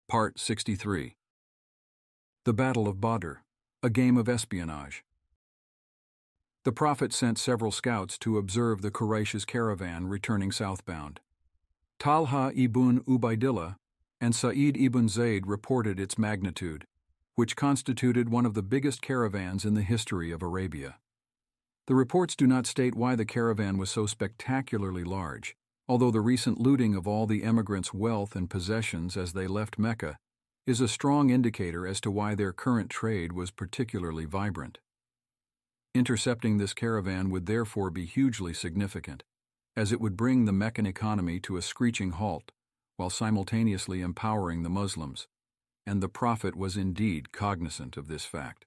Part 63. The Battle of Badr, a game of espionage. The Prophet sent several scouts to observe the Quraysh's caravan returning southbound. Talha ibn Ubaidillah and Sa'id ibn Zayd reported its magnitude, which constituted one of the biggest caravans in the history of Arabia. The reports do not state why the caravan was so spectacularly large, although the recent looting of all the emigrants' wealth and possessions as they left Mecca is a strong indicator as to why their current trade was particularly vibrant. Intercepting this caravan would therefore be hugely significant, as it would bring the Meccan economy to a screeching halt while simultaneously empowering the Muslims, and the Prophet was indeed cognizant of this fact.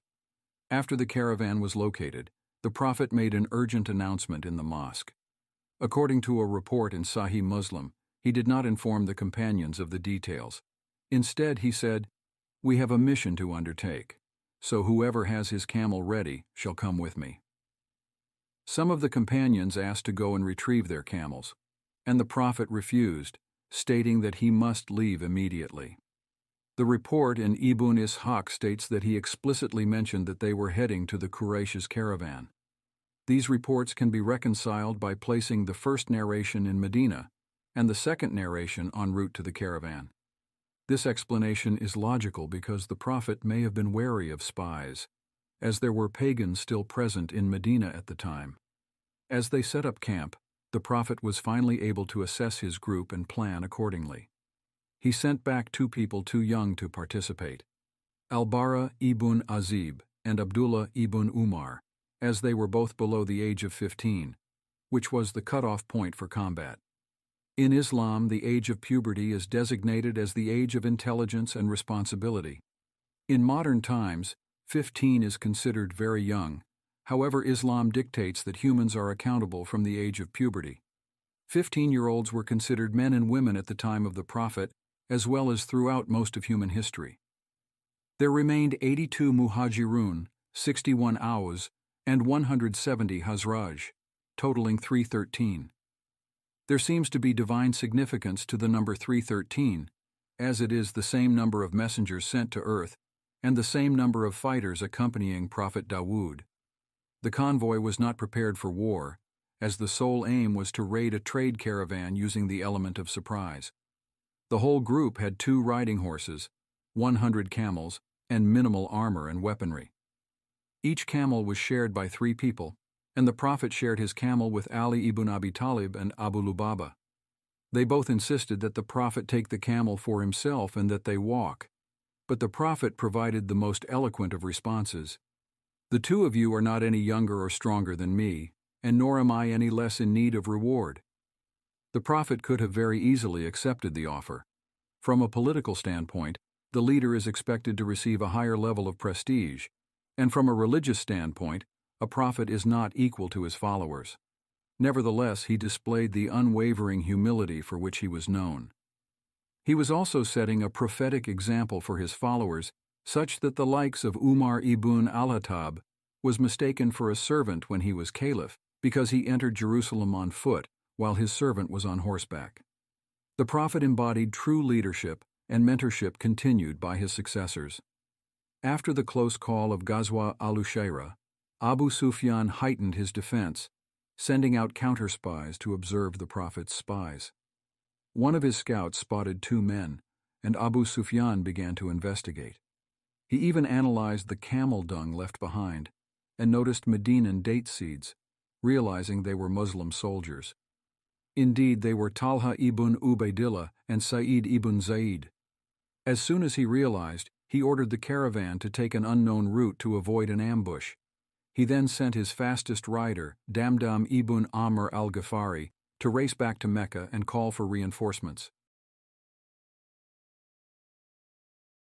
After the caravan was located, the Prophet made an urgent announcement in the mosque. According to a report in Sahih Muslim, he did not inform the companions of the details. Instead, he said, "We have a mission to undertake, so whoever has his camel ready shall come with me." Some of the companions asked to go and retrieve their camels, and the Prophet refused, stating that he must leave immediately. The report in Ibn Ishaq states that he explicitly mentioned that they were heading to the Quraysh's caravan. These reports can be reconciled by placing the first narration in Medina and the second narration en route to the caravan. This explanation is logical because the Prophet may have been wary of spies, as there were pagans still present in Medina at the time. As they set up camp, the Prophet was finally able to assess his group and plan accordingly. He sent back two people too young to participate, Al-Bara ibn Azib and Abdullah ibn Umar, as they were both below the age of 15, which was the cutoff point for combat. In Islam, the age of puberty is designated as the age of intelligence and responsibility. In modern times, 15 is considered very young. However, Islam dictates that humans are accountable from the age of puberty. 15-year-olds were considered men and women at the time of the Prophet, as well as throughout most of human history. There remained 82 Muhajirun, 61 Aws, and 170 Hazraj, totaling 313. There seems to be divine significance to the number 313, as it is the same number of messengers sent to earth and the same number of fighters accompanying Prophet Dawood. The convoy was not prepared for war, as the sole aim was to raid a trade caravan using the element of surprise. The whole group had 2 riding horses, 100 camels, and minimal armor and weaponry. Each camel was shared by 3 people, and the Prophet shared his camel with Ali ibn Abi Talib and Abu Lubaba. They both insisted that the Prophet take the camel for himself and that they walk, but the Prophet provided the most eloquent of responses. "The 2 of you are not any younger or stronger than me, and nor am I any less in need of reward." The Prophet could have very easily accepted the offer. From a political standpoint, the leader is expected to receive a higher level of prestige, and from a religious standpoint, a prophet is not equal to his followers. Nevertheless, he displayed the unwavering humility for which he was known. He was also setting a prophetic example for his followers, such that the likes of Umar ibn al-Hattab was mistaken for a servant when he was caliph because he entered Jerusalem on foot while his servant was on horseback. The Prophet embodied true leadership, and mentorship continued by his successors. After the close call of Ghazwa al-Ushaira, Abu Sufyan heightened his defense, sending out counter-spies to observe the Prophet's spies. One of his scouts spotted 2 men, and Abu Sufyan began to investigate. He even analyzed the camel dung left behind and noticed Medinan date seeds, realizing they were Muslim soldiers. Indeed, they were Talha ibn Ubaidillah and Sa'id ibn Zayd. As soon as he realized, he ordered the caravan to take an unknown route to avoid an ambush. He then sent his fastest rider, Damdam ibn Amr al-Ghafari, to race back to Mecca and call for reinforcements.